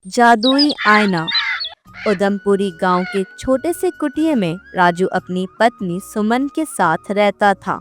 जादुई आईना। उधमपुरी गांव के छोटे से कुटिया में राजू अपनी पत्नी सुमन के साथ रहता था।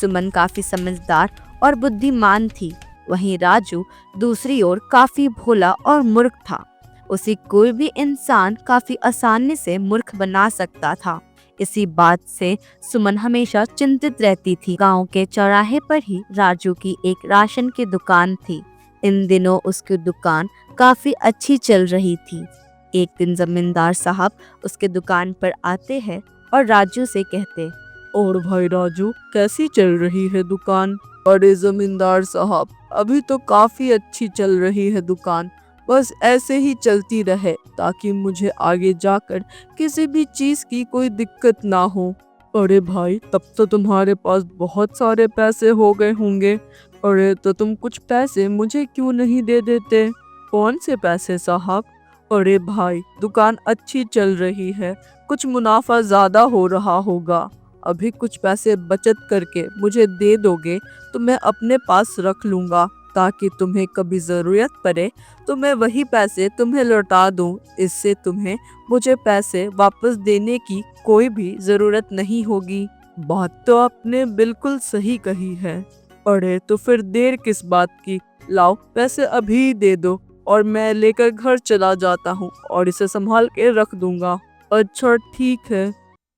सुमन काफी समझदार और बुद्धिमान थी। वहीं राजू दूसरी ओर काफी भोला और मूर्ख था। उसे कोई भी इंसान काफी आसानी से मूर्ख बना सकता था। इसी बात से सुमन हमेशा चिंतित रहती थी। गांव के चौराहे पर ही राजू की एक राशन की दुकान थी। इन दिनों उसकी दुकान काफी अच्छी चल रही थी। एक दिन जमींदार साहब उसके दुकान पर आते हैं और राजू से कहते, और भाई राजू, कैसी चल रही है दुकान? अरे जमींदार साहब, अभी तो काफी अच्छी चल रही है दुकान। बस ऐसे ही चलती रहे ताकि मुझे आगे जाकर किसी भी चीज की कोई दिक्कत ना हो। अरे भाई, तब तो तुम्हारे पास बहुत सारे पैसे हो गए होंगे। अरे तो तुम कुछ पैसे मुझे क्यों नहीं दे देते? कौन से पैसे साहब? अरे भाई, दुकान अच्छी चल रही है, कुछ मुनाफा ज्यादा हो रहा होगा। अभी कुछ पैसे बचत करके मुझे दे दोगे तो मैं अपने पास रख लूंगा, ताकि तुम्हें कभी ज़रूरत पड़े तो मैं वही पैसे तुम्हें लौटा दूं। इससे तुम्हें मुझे पैसे वापस देने की कोई भी ज़रूरत नहीं होगी। बात तो आपने बिल्कुल सही कही है। अरे तो फिर देर किस बात की? लाओ, पैसे अभी ही दे दो और मैं लेकर घर चला जाता हूँ और इसे संभाल के रख दूंगा। अच्छा ठीक है।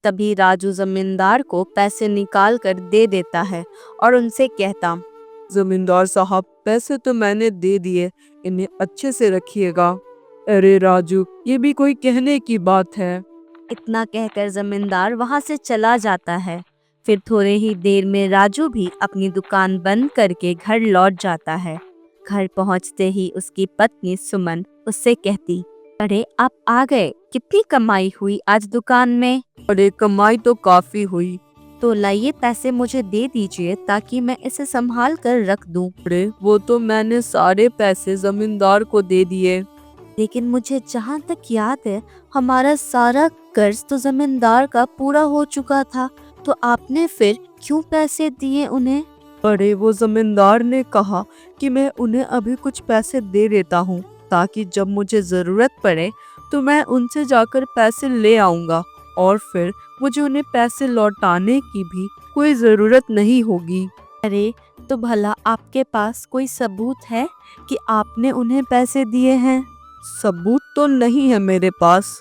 तभी राजू जमींदार को पैसे निकाल कर दे देता है और उनसे कहता, जमींदार साहब, पैसे तो मैंने दे दिए, इन्हें अच्छे से रखिएगा। अरे राजू, ये भी कोई कहने की बात है? इतना कहकर जमींदार वहां से चला जाता है। फिर थोड़े ही देर में राजू भी अपनी दुकान बंद करके घर लौट जाता है। घर पहुंचते ही उसकी पत्नी सुमन उससे कहती, अरे आप आ गए, कितनी कमाई हुई आज दुकान में? अरे कमाई तो काफी हुई। तो लाइए पैसे मुझे दे दीजिए ताकि मैं इसे संभाल कर रख दूं। अरे वो तो मैंने सारे पैसे जमींदार को दे दिए। लेकिन मुझे जहाँ तक याद है, हमारा सारा कर्ज तो जमींदार का पूरा हो चुका था, तो आपने फिर क्यों पैसे दिए उन्हें? अरे वो जमींदार ने कहा कि मैं उन्हें अभी कुछ पैसे दे देता हूँ, ताकि जब मुझे जरूरत पड़े तो मैं उनसे जाकर पैसे ले आऊंगा और फिर मुझे उन्हें पैसे लौटाने की भी कोई जरूरत नहीं होगी। अरे तो भला आपके पास कोई सबूत है कि आपने उन्हें पैसे दिए हैं? सबूत तो नहीं है मेरे पास।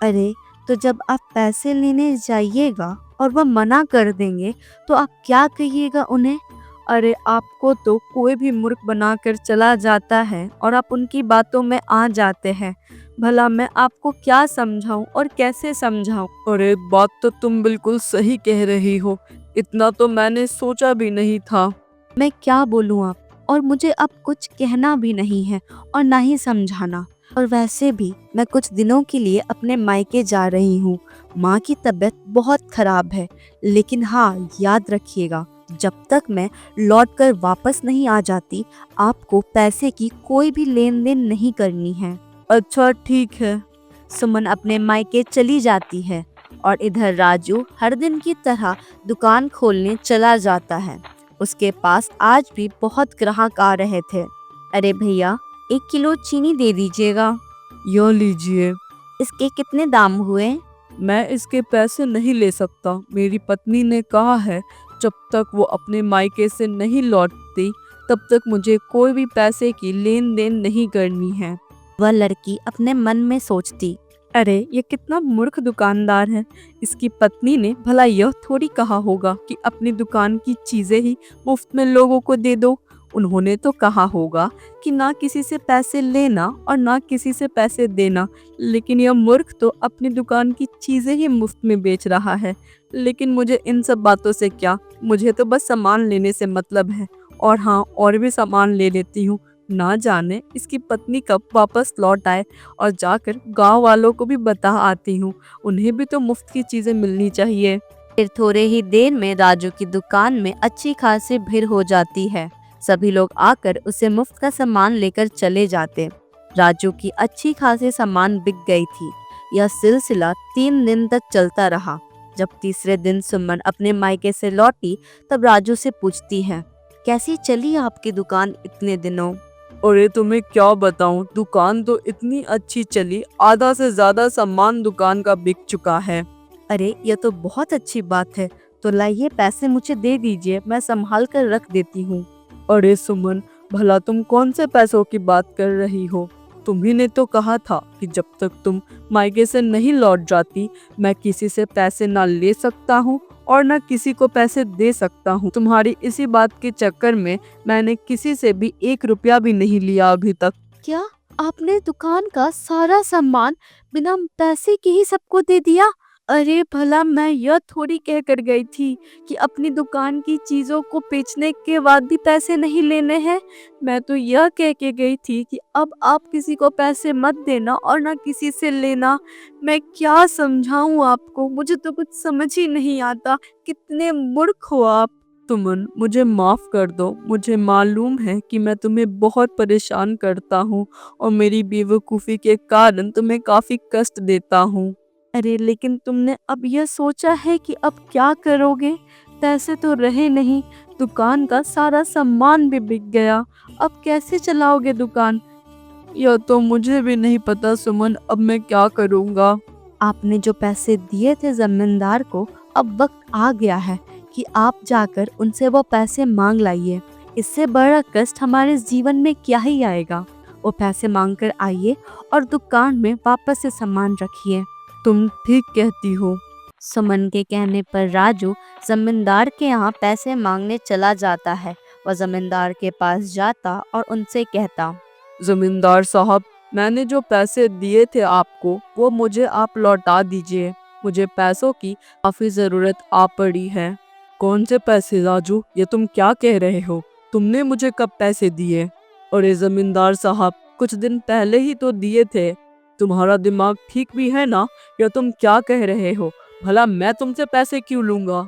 अरे तो जब आप पैसे लेने जाइएगा और वह मना कर देंगे तो आप क्या कहिएगा उन्हें? अरे आपको तो कोई भी मूर्ख बनाकर चला जाता है और आप उनकी बातों में आ जाते हैं। भला मैं आपको क्या समझाऊं और कैसे समझाऊं? अरे बात तो तुम बिल्कुल सही कह रही हो, इतना तो मैंने सोचा भी नहीं था। मैं क्या बोलूं आप, और मुझे अब कुछ कहना भी नहीं है और ना ही समझाना। और वैसे भी मैं कुछ दिनों के लिए अपने मायके जा रही हूँ। माँ की तबीयत बहुत खराब है, लेकिन हाँ याद रखिएगा, जब तक मैं लौटकर वापस नहीं आ जाती, आपको पैसे की कोई भी लेन देन नहीं करनी है। अच्छा ठीक है। सुमन अपने मायके चली जाती है और इधर राजू हर दिन की तरह दुकान खोलने चला जाता है। उसके पास आज भी बहुत ग्राहक आ रहे थे। अरे भैया, 1 किलो चीनी दे दीजिएगा। यो लीजिए। इसके कितने दाम हुए? मैं इसके पैसे नहीं ले सकता। मेरी पत्नी ने कहा है जब तक वो अपने मायके से नहीं लौटती तब तक मुझे कोई भी पैसे की लेन देन नहीं करनी है। वह लड़की अपने मन में सोचती, अरे ये कितना मूर्ख दुकानदार है। इसकी पत्नी ने भला यह थोड़ी कहा होगा कि अपनी दुकान की चीजें ही मुफ्त में लोगों को दे दो। उन्होंने तो कहा होगा कि ना किसी से पैसे लेना और ना किसी से पैसे देना। लेकिन यह मूर्ख तो अपनी दुकान की चीजें ही मुफ्त में बेच रहा है। लेकिन मुझे इन सब बातों से क्या, मुझे तो बस सामान लेने से मतलब है। और हाँ, और भी सामान ले लेती हूँ। ना जाने इसकी पत्नी कब वापस लौट आए और जाकर गांव वालों को भी बता आती हूँ। उन्हें भी तो मुफ्त की चीजें मिलनी चाहिए। फिर थोड़े ही देर में राजू की दुकान में अच्छी खासी भीड़ हो जाती है। सभी लोग आकर उसे मुफ्त का सामान लेकर चले जाते। राजू की अच्छी खासी सामान बिक गई थी। यह सिलसिला 3 दिन तक चलता रहा। जब तीसरे दिन सुमन अपने मायके से लौटी, तब राजू से पूछती है, कैसी चली आपकी दुकान इतने दिनों? अरे तुम्हें क्या बताऊं, दुकान तो इतनी अच्छी चली, आधा से ज्यादा सामान दुकान का बिक चुका है। अरे ये तो बहुत अच्छी बात है। तो लाइए पैसे मुझे दे दीजिए, मैं संभाल कर रख देती हूँ। अरे सुमन, भला तुम कौन से पैसों की बात कर रही हो? तुम्ही ने तो कहा था कि जब तक तुम मायके से नहीं लौट जाती मैं किसी से पैसे ना ले सकता हूँ और ना किसी को पैसे दे सकता हूँ। तुम्हारी इसी बात के चक्कर में मैंने किसी से भी 1 रुपया भी नहीं लिया अभी तक। क्या आपने दुकान का सारा सामान बिना पैसे के ही सबको दे दिया? अरे भला मैं यह थोड़ी कह कर गई थी कि अपनी दुकान की चीजों को बेचने के बाद भी पैसे नहीं लेने हैं। मैं तो यह कह के गई थी कि अब आप किसी को पैसे मत देना और ना किसी से लेना। मैं क्या समझाऊं आपको, मुझे तो कुछ समझ ही नहीं आता। कितने मूर्ख हो आप। सुमन, मुझे माफ कर दो। मुझे मालूम है कि मैं तुम्हें बहुत परेशान करता हूँ और मेरी बेवकूफ़ी के कारण तुम्हें काफ़ी कष्ट देता हूँ। अरे लेकिन तुमने अब यह सोचा है कि अब क्या करोगे? पैसे तो रहे नहीं, दुकान का सारा सामान भी बिक गया। अब कैसे चलाओगे दुकान? यह तो मुझे भी नहीं पता सुमन, अब मैं क्या करूँगा। आपने जो पैसे दिए थे जमींदार को, अब वक्त आ गया है कि आप जाकर उनसे वो पैसे मांग लाइए। इससे बड़ा कष्ट हमारे जीवन में क्या ही आएगा। वो पैसे मांग कर आइए और दुकान में वापस से सामान रखिए। तुम ठीक कहती हो। सुमन के कहने पर राजू जमींदार के यहाँ पैसे मांगने चला जाता है। वह जमींदार के पास जाता और उनसे कहता, जमींदार साहब, मैंने जो पैसे दिए थे आपको वो मुझे आप लौटा दीजिए। मुझे पैसों की काफ़ी ज़रूरत आ पड़ी है। कौन से पैसे राजू, ये तुम क्या कह रहे हो? तुमने मुझे कब पैसे दिए? अरे जमींदार साहब, कुछ दिन पहले ही तो दिए थे। तुम्हारा दिमाग ठीक भी है ना? या तुम क्या कह रहे हो? भला मैं तुमसे पैसे क्यों लूँगा?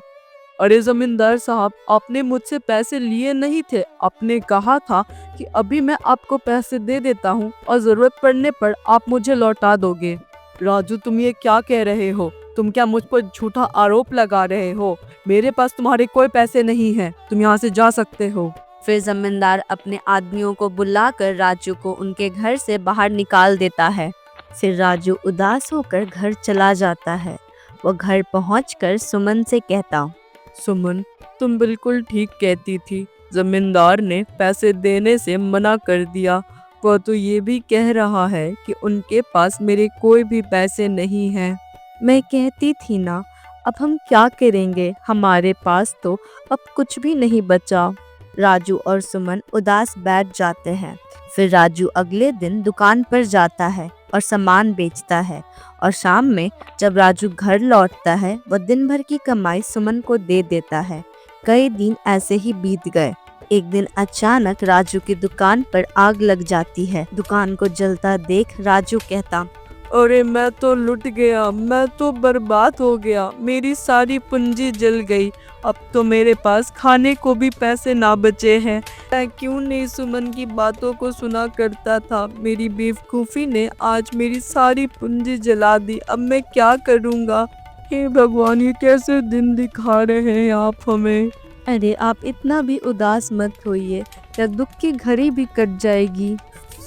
अरे जमींदार साहब, आपने मुझसे पैसे लिए नहीं थे। आपने कहा था कि अभी मैं आपको पैसे दे देता हूँ और ज़रूरत पड़ने पर आप मुझे लौटा दोगे। राजू, तुम ये क्या कह रहे हो? तुम क्या मुझ पर झूठा आरोप लगा रहे हो? मेरे पास तुम्हारे कोई पैसे नहीं हैं। तुम यहाँ से जा सकते हो। फिर जमींदार अपने आदमियों को बुलाकर राजू को उनके घर से बाहर निकाल देता है। फिर राजू उदास होकर घर चला जाता है। वो घर पहुंचकर सुमन से कहता, सुमन, तुम बिल्कुल ठीक कहती थी। जमींदार ने पैसे देने से मना कर दिया। वह तो ये भी कह रहा है कि उनके पास मेरे कोई भी पैसे नहीं हैं। मैं कहती थी ना, अब हम क्या करेंगे, हमारे पास तो अब कुछ भी नहीं बचा। राजू और सुमन उदास बैठ जाते हैं। फिर राजू अगले दिन दुकान पर जाता है और सामान बेचता है और शाम में जब राजू घर लौटता है वह दिन भर की कमाई सुमन को दे देता है। कई दिन ऐसे ही बीत गए। एक दिन अचानक राजू की दुकान पर आग लग जाती है। दुकान को जलता देख राजू कहता, अरे मैं तो लुट गया, मैं तो बर्बाद हो गया। मेरी सारी पूंजी जल गई। अब तो मेरे पास खाने को भी पैसे ना बचे हैं। मैं क्यों नहीं सुमन की बातों को सुना करता था? मेरी बेवकूफ़ी ने आज मेरी सारी पूंजी जला दी। अब मैं क्या करूँगा? हे भगवान, ये कैसे दिन दिखा रहे हैं आप हमें। अरे आप इतना भी उदास मत होइए, या दुख की घड़ी भी कट जाएगी।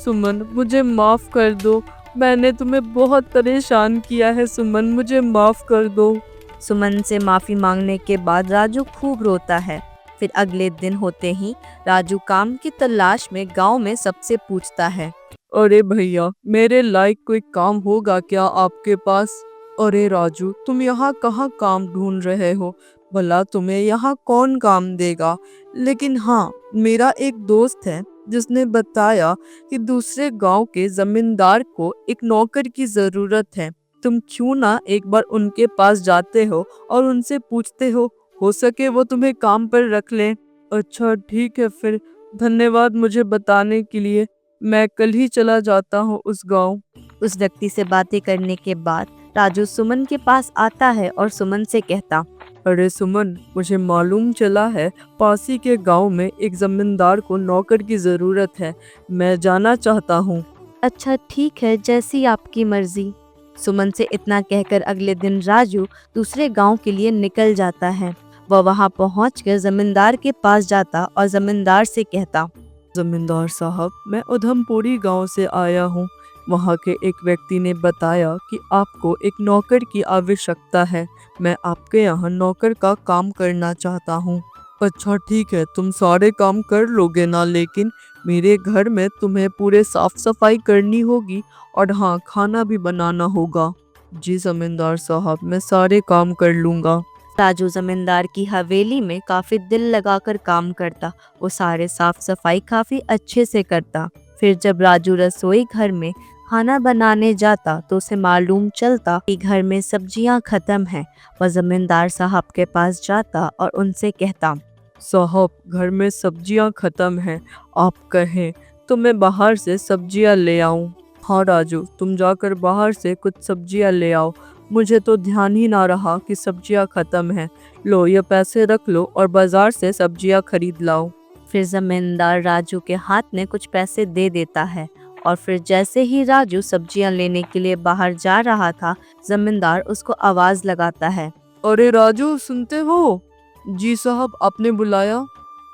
सुमन, मुझे माफ़ कर दो। मैंने तुम्हें बहुत परेशान किया है सुमन, मुझे माफ़ कर दो। सुमन से माफ़ी मांगने के बाद राजू खूब रोता है। फिर अगले दिन होते ही राजू काम की तलाश में गांव में सबसे पूछता है, अरे भैया, मेरे लायक कोई काम होगा क्या आपके पास? अरे राजू, तुम यहाँ कहाँ काम ढूंढ रहे हो? भला तुम्हें यहाँ कौन काम देगा? लेकिन हाँ, मेरा एक दोस्त है जिसने बताया कि दूसरे गांव के जमींदार को एक नौकर की ज़रूरत है। तुम क्यों ना एक बार उनके पास जाते हो और उनसे पूछते हो सके वो तुम्हें काम पर रख लें। अच्छा ठीक है, फिर धन्यवाद मुझे बताने के लिए। मैं कल ही चला जाता हूँ उस गांव। उस व्यक्ति से बातें करने के बाद राजू सुमन के पास आता है और सुमन से कहता, अरे सुमन, मुझे मालूम चला है पासी के गांव में एक जमींदार को नौकर की ज़रूरत है। मैं जाना चाहता हूँ। अच्छा ठीक है, जैसी आपकी मर्जी। सुमन से इतना कहकर अगले दिन राजू दूसरे गांव के लिए निकल जाता है। वह वहां पहुंचकर जमींदार के पास जाता और जमींदार से कहता, जमींदार साहब, मैं उधमपुरी गांव से आया हूँ। वहाँ के एक व्यक्ति ने बताया कि आपको एक नौकर की आवश्यकता है। मैं आपके यहाँ नौकर का काम करना चाहता हूँ। अच्छा ठीक है, तुम सारे काम कर लोगे ना, लेकिन मेरे घर में तुम्हें पूरे साफ सफाई करनी होगी और हाँ, खाना भी बनाना होगा। जी जमींदार साहब, मैं सारे काम कर लूँगा। राजू जमींदार की हवेली में काफी दिल लगाकर काम करता। वो सारे साफ सफाई काफी अच्छे से करता। फिर जब राजू रसोई घर में खाना बनाने जाता तो उसे मालूम चलता कि घर में सब्जियां खत्म हैं। वह जमींदार साहब के पास जाता और उनसे कहता, साहब, घर में सब्जियां खत्म हैं। आप कहें तो मैं बाहर से सब्जियां ले आऊं? हाँ राजू, तुम जाकर बाहर से कुछ सब्जियां ले आओ। मुझे तो ध्यान ही ना रहा कि सब्जियां खत्म हैं। लो, ये पैसे रख लो और बाजार से सब्जियां खरीद लाओ। फिर जमींदार राजू के हाथ में कुछ पैसे दे देता है और फिर जैसे ही राजू सब्जियां लेने के लिए बाहर जा रहा था, जमींदार उसको आवाज लगाता है। अरे राजू, सुनते हो? जी साहब, आपने बुलाया?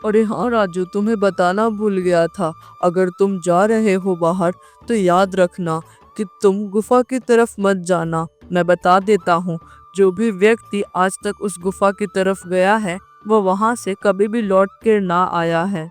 अरे हाँ राजू, तुम्हें बताना भूल गया था। अगर तुम जा रहे हो बाहर तो याद रखना कि तुम गुफा की तरफ मत जाना। मैं बता देता हूँ, जो भी व्यक्ति आज तक उस गुफा की तरफ गया है वह वहाँ से कभी भी लौट कर ना आया है।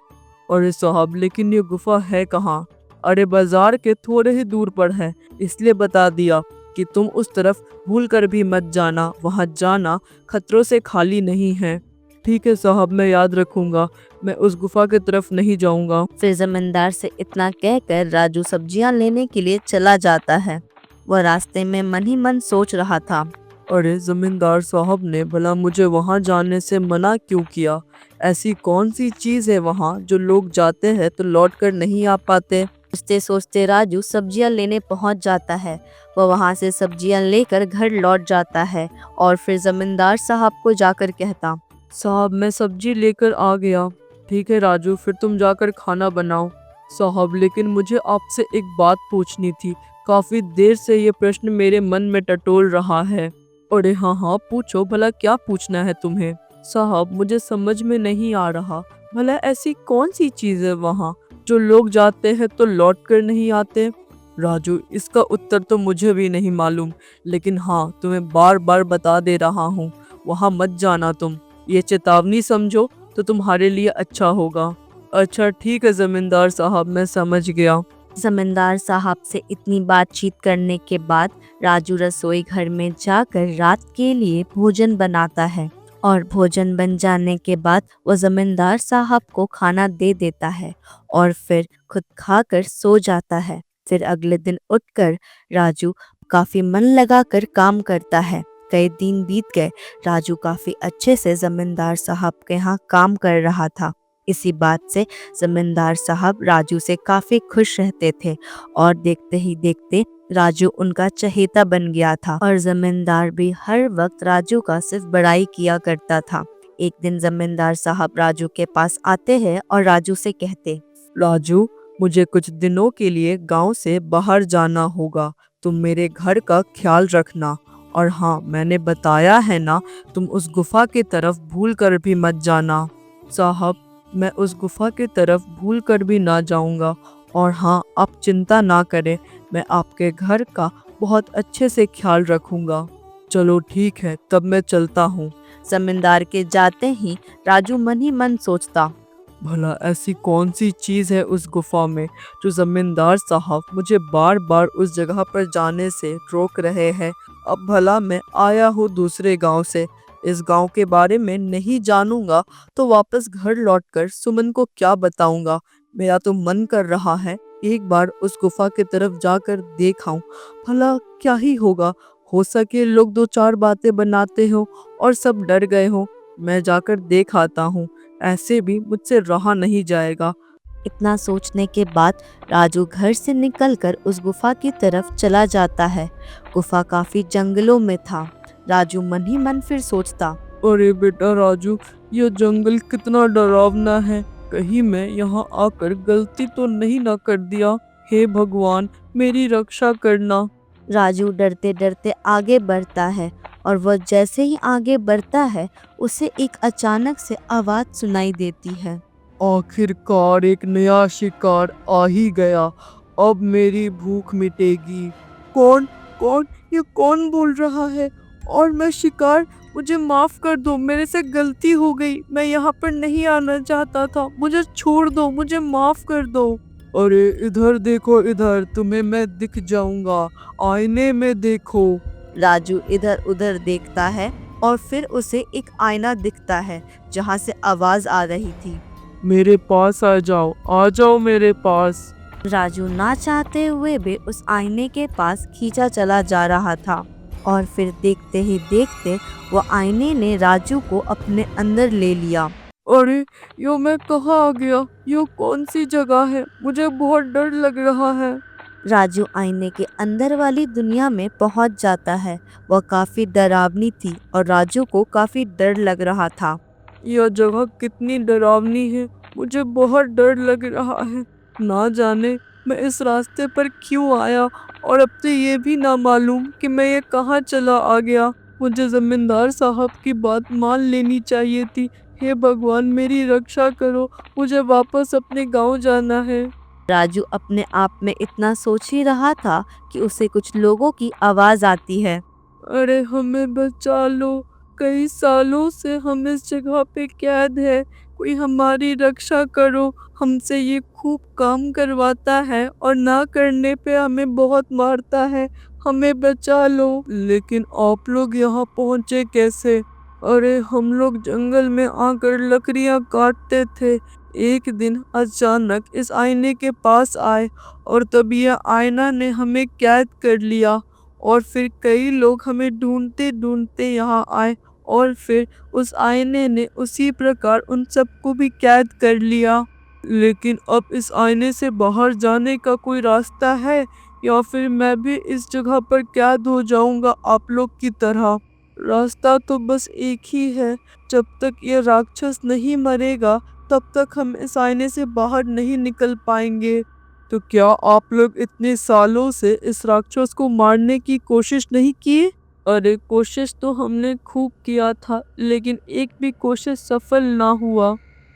अरे साहब, लेकिन ये गुफा है कहाँ? अरे बाजार के थोड़े ही दूर पर है, इसलिए बता दिया कि तुम उस तरफ भूल कर भी मत जाना। वहाँ जाना खतरों से खाली नहीं है। ठीक है साहब, मैं याद रखूंगा। मैं उस गुफा की तरफ नहीं जाऊंगा। फिर जमींदार से इतना कहकर राजू सब्जियां लेने के लिए चला जाता है। वह रास्ते में मन ही मन सोच रहा था, अरे जमींदार साहब ने भला मुझे वहाँ जाने से मना क्यों किया? ऐसी कौन सी चीज़ है वहाँ जो लोग जाते हैं तो लौट कर नहीं आ पाते? सोचते सोचते राजू सब्जियां लेने पहुंच जाता है। वह वहां से सब्जियां लेकर घर लौट जाता है और फिर जमींदार साहब को जाकर कहता, साहब, मैं सब्जी लेकर आ गया। ठीक है राजू, फिर तुम जाकर खाना बनाओ। साहब, लेकिन मुझे आपसे एक बात पूछनी थी। काफी देर से ये प्रश्न मेरे मन में टटोल रहा है। अरे हाँ हाँ, पूछो भला, क्या पूछना है तुम्हें? साहब, मुझे समझ में नहीं आ रहा, भला ऐसी कौन सी चीज है वहाँ जो लोग जाते हैं तो लौट कर नहीं आते? राजू, इसका उत्तर तो मुझे भी नहीं मालूम, लेकिन हाँ, तुम्हें बार बार बता दे रहा हूँ, वहाँ मत जाना तुम। ये चेतावनी समझो तो तुम्हारे लिए अच्छा होगा। अच्छा ठीक है जमींदार साहब, मैं समझ गया। जमींदार साहब से इतनी बातचीत करने के बाद राजू रसोई घर में जाकर रात के लिए भोजन बनाता है और भोजन बन जाने के बाद वो जमींदार साहब को खाना दे देता है और फिर खुद खाकर सो जाता है। फिर अगले दिन उठकर राजू काफी मन लगाकर काम करता है। कई दिन बीत गए। राजू काफी अच्छे से जमींदार साहब के यहाँ काम कर रहा था। इसी बात से जमींदार साहब राजू से काफी खुश रहते थे और देखते ही देखते राजू उनका चहेता बन गया था और जमींदार भी हर वक्त राजू का सिर्फ बड़ाई किया करता था। एक दिन जमींदार साहब राजू के पास आते हैं और राजू से कहते, राजू, मुझे कुछ दिनों के लिए गांव से बाहर जाना होगा। तुम मेरे घर का ख्याल रखना। और हाँ, मैंने बताया है ना, तुम उस गुफा की तरफ भूल कर भी मत जाना। साहब, मैं उस गुफा की तरफ भूल कर भी ना जाऊंगा। और हाँ, आप चिंता ना करें, मैं आपके घर का बहुत अच्छे से ख्याल रखूंगा। चलो ठीक है, तब मैं चलता हूँ। जमींदार के जाते ही राजू मन ही मन सोचता, भला ऐसी कौन सी चीज़ है उस गुफा में जो जमींदार साहब मुझे बार बार उस जगह पर जाने से रोक रहे हैं। अब भला मैं आया हूँ दूसरे गांव से, इस गांव के बारे में नहीं जानूंगा तो वापस घर लौटकर सुमन को क्या बताऊंगा। मेरा तो मन कर रहा है एक बार उस गुफा की तरफ जाकर देखाऊं, भला क्या ही होगा। हो सके लोग दो चार बातें बनाते हो और सब डर गए हो। मैं जाकर देख आता हूँ, ऐसे भी मुझसे रहा नहीं जाएगा। इतना सोचने के बाद राजू घर से निकलकर उस गुफा की तरफ चला जाता है। गुफा काफी जंगलों में था। राजू मन ही मन फिर सोचता, अरे बेटा राजू, यह जंगल कितना डरावना है। कहीं मैं यहाँ आकर गलती तो नहीं ना कर दिया। हे भगवान, मेरी रक्षा करना। राजू डरते डरते आगे बढ़ता है और वह जैसे ही आगे बढ़ता है उसे एक अचानक से आवाज सुनाई देती है। आखिरकार एक नया शिकार आ ही गया। अब मेरी भूख मिटेगी। कौन कौन ये कौन बोल रहा है? और मैं शिकार? मुझे माफ कर दो, मेरे से गलती हो गई। मैं यहाँ पर नहीं आना चाहता था। मुझे छोड़ दो, मुझे माफ कर दो। अरे इधर देखो, इधर तुम्हें मैं दिख जाऊंगा। आईने में देखो। राजू इधर उधर देखता है और फिर उसे एक आईना दिखता है जहाँ से आवाज आ रही थी। मेरे पास आ जाओ मेरे पास। राजू ना चाहते हुए भी उस आईने के पास खींचा चला जा रहा था और फिर देखते ही देखते वो आईने ने राजू को अपने अंदर ले लिया। अरे यो मैं कहाँ आ गया? यो कौन सी जगह है? मुझे बहुत डर लग रहा है। राजू आईने के अंदर वाली दुनिया में पहुंच जाता है। वह काफी डरावनी थी और राजू को काफी डर लग रहा था। यह जगह कितनी डरावनी है। मुझे बहुत डर लग रहा है। ना जाने मैं इस रास्ते पर क्यों आया, और अब तो ये भी ना मालूम कि मैं ये कहाँ चला आ गया। मुझे जमींदार साहब की बात मान लेनी चाहिए थी। हे भगवान, मेरी रक्षा करो। मुझे वापस अपने गांव जाना है। राजू अपने आप में इतना सोच ही रहा था कि उसे कुछ लोगों की आवाज आती है। अरे हमें बचा लो। कई सालों से हम इस जगह पे कैद है। कोई हमारी रक्षा करो। हमसे ये खूब काम करवाता है और ना करने पे हमें बहुत मारता है। हमें बचा लो। लेकिन आप लोग यहाँ पहुँचे कैसे? अरे हम लोग जंगल में आकर लकड़ियाँ काटते थे। एक दिन अचानक इस आईने के पास आए और तभी यह आईना ने हमें कैद कर लिया। और फिर कई लोग हमें ढूंढते ढूंढते यहाँ आए और फिर उस आईने ने उसी प्रकार उन सबको भी कैद कर लिया। लेकिन अब इस आईने से बाहर जाने का कोई रास्ता है, या फिर मैं भी इस जगह पर कैद हो जाऊंगा आप लोग की तरह? रास्ता तो बस एक ही है। जब तक ये राक्षस नहीं मरेगा तब तक हम इस आईने से बाहर नहीं निकल पाएंगे। तो क्या आप लोग इतने सालों से इस राक्षस को मारने की कोशिश नहीं की? अरे कोशिश तो हमने खूब किया था, लेकिन एक भी कोशिश सफल ना हुआ।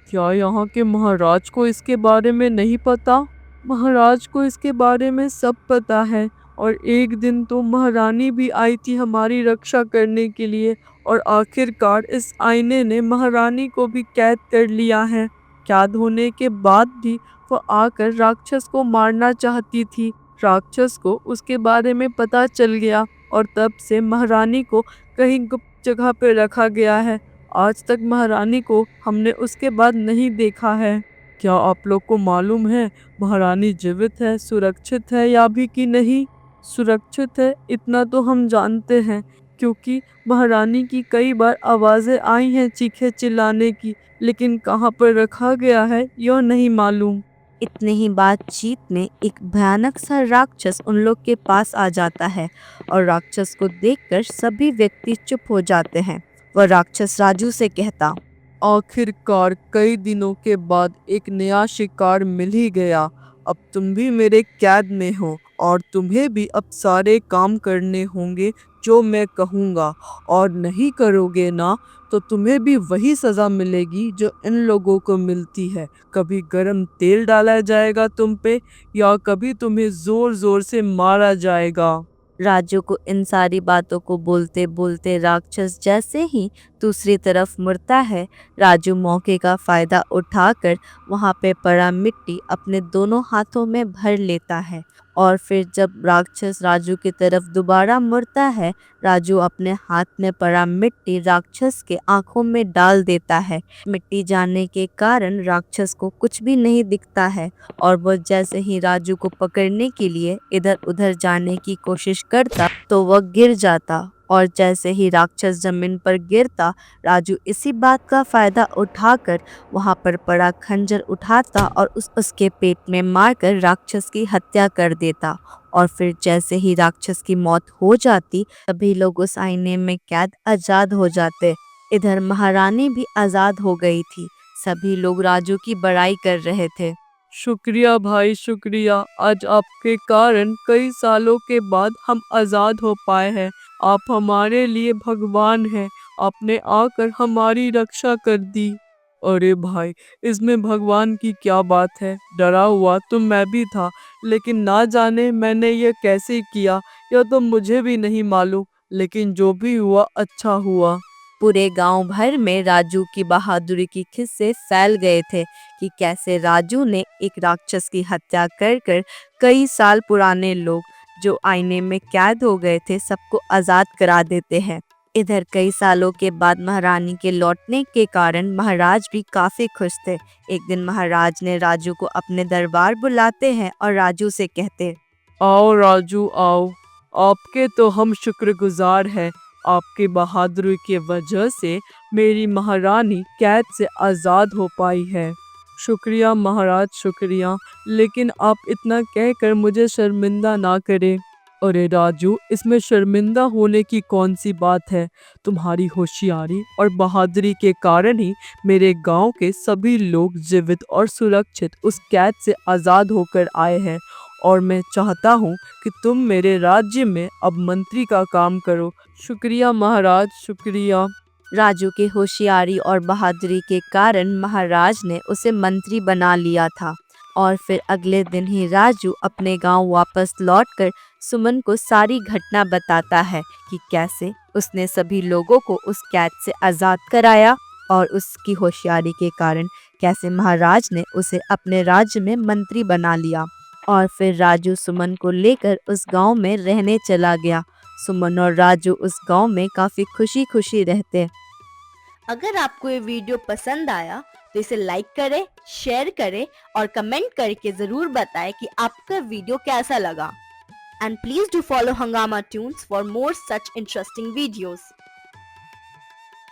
क्या यहाँ के महाराज को इसके बारे में नहीं पता? महाराज को इसके बारे में सब पता है। और एक दिन तो महारानी भी आई थी हमारी रक्षा करने के लिए, और आखिरकार इस आईने ने महारानी को भी कैद कर लिया है। कैद होने के बाद भी वो आकर राक्षस को मारना चाहती थी। राक्षस को उसके बारे में पता चल गया और तब से महारानी को कहीं गुप्त जगह पर रखा गया है। आज तक महारानी को हमने उसके बाद नहीं देखा है। क्या आप लोग को मालूम है महारानी जीवित है, सुरक्षित है या भी कि नहीं? सुरक्षित है इतना तो हम जानते हैं, क्योंकि महारानी की कई बार आवाजें आई हैं चीखे चिल्लाने की, लेकिन कहाँ पर रखा गया है यह नहीं मालूम। इतने ही बातचीत में एक भयानक सा राक्षस उन लोग के पास आ जाता है और राक्षस को देखकर सभी व्यक्ति चुप हो जाते हैं। वह राक्षस राजू से कहता, आखिरकार कई दिनों के बाद एक नया शिकार मिल ही गया। अब तुम भी मेरे कैद में हो और तुम्हें भी अब सारे काम करने होंगे जो मैं कहूँगा, और नहीं करोगे ना तो तुम्हें भी वही सज़ा मिलेगी जो इन लोगों को मिलती है। कभी गरम तेल डाला जाएगा तुम पे, या कभी तुम्हें ज़ोर ज़ोर से मारा जाएगा। राजू को इन सारी बातों को बोलते बोलते राक्षस जैसे ही दूसरी तरफ मुड़ता है, राजू मौके का फायदा उठाकर वहां पे पड़ा मिट्टी अपने दोनों हाथों में भर लेता है। और फिर जब राक्षस राजू की तरफ दोबारा मुड़ता है, राजू अपने हाथ में पड़ा मिट्टी राक्षस के आंखों में डाल देता है। मिट्टी जाने के कारण राक्षस को कुछ भी नहीं दिखता है और वो जैसे ही राजू को पकड़ने के लिए इधर उधर जाने की कोशिश करता तो वह गिर जाता। और जैसे ही राक्षस जमीन पर गिरता, राजू इसी बात का फायदा उठाकर वहां पर पड़ा खंजर उठाता और उसके पेट में मारकर राक्षस की हत्या कर देता। और फिर जैसे ही राक्षस की मौत हो जाती, सभी लोग उस आईने में कैद आजाद हो जाते। इधर महारानी भी आजाद हो गई थी। सभी लोग राजू की बड़ाई कर रहे थे। शुक्रिया भाई, शुक्रिया। आज आपके कारण कई सालों के बाद हम आज़ाद हो पाए हैं। आप हमारे लिए भगवान हैं। आपने आकर हमारी रक्षा कर दी। अरे भाई, इसमें भगवान की क्या बात है। डरा हुआ तो मैं भी था, लेकिन ना जाने मैंने ये कैसे किया, यह तो मुझे भी नहीं मालूम। लेकिन जो भी हुआ अच्छा हुआ। पूरे गांव भर में राजू की बहादुरी की किस्से फैल गए थे कि कैसे राजू ने एक राक्षस की हत्या कर कर कई साल पुराने लोग जो आईने में कैद हो गए थे सबको आजाद करा देते हैं। इधर कई सालों के बाद महारानी के लौटने के कारण महाराज भी काफी खुश थे। एक दिन महाराज ने राजू को अपने दरबार बुलाते हैं और राजू से कहते, आओ राजू आओ, आपके तो हम शुक्रगुजार हैं। आपकी बहादुरी की वजह से मेरी महारानी कैद से आज़ाद हो पाई है। शुक्रिया महाराज, शुक्रिया। लेकिन आप इतना कहकर मुझे शर्मिंदा ना करें। अरे राजू, इसमें शर्मिंदा होने की कौन सी बात है। तुम्हारी होशियारी और बहादुरी के कारण ही मेरे गांव के सभी लोग जीवित और सुरक्षित उस कैद से आज़ाद होकर आए हैं। और मैं चाहता हूँ कि तुम मेरे राज्य में अब मंत्री का काम करो। शुक्रिया महाराज, शुक्रिया। राजू की होशियारी और बहादुरी के कारण महाराज ने उसे मंत्री बना लिया था। और फिर अगले दिन ही राजू अपने गांव वापस लौटकर सुमन को सारी घटना बताता है कि कैसे उसने सभी लोगों को उस कैद से आज़ाद कराया और उसकी होशियारी के कारण कैसे महाराज ने उसे अपने राज्य में मंत्री बना लिया। और फिर राजू सुमन को लेकर उस गांव में रहने चला गया। सुमन और राजू उस गांव में काफी खुशी खुशी रहते। अगर आपको ये वीडियो पसंद आया तो इसे लाइक करें, शेयर करें और कमेंट करके जरूर बताएं कि आपका वीडियो कैसा लगा। एंड प्लीज डू फॉलो हंगामा tunes for more such interesting videos.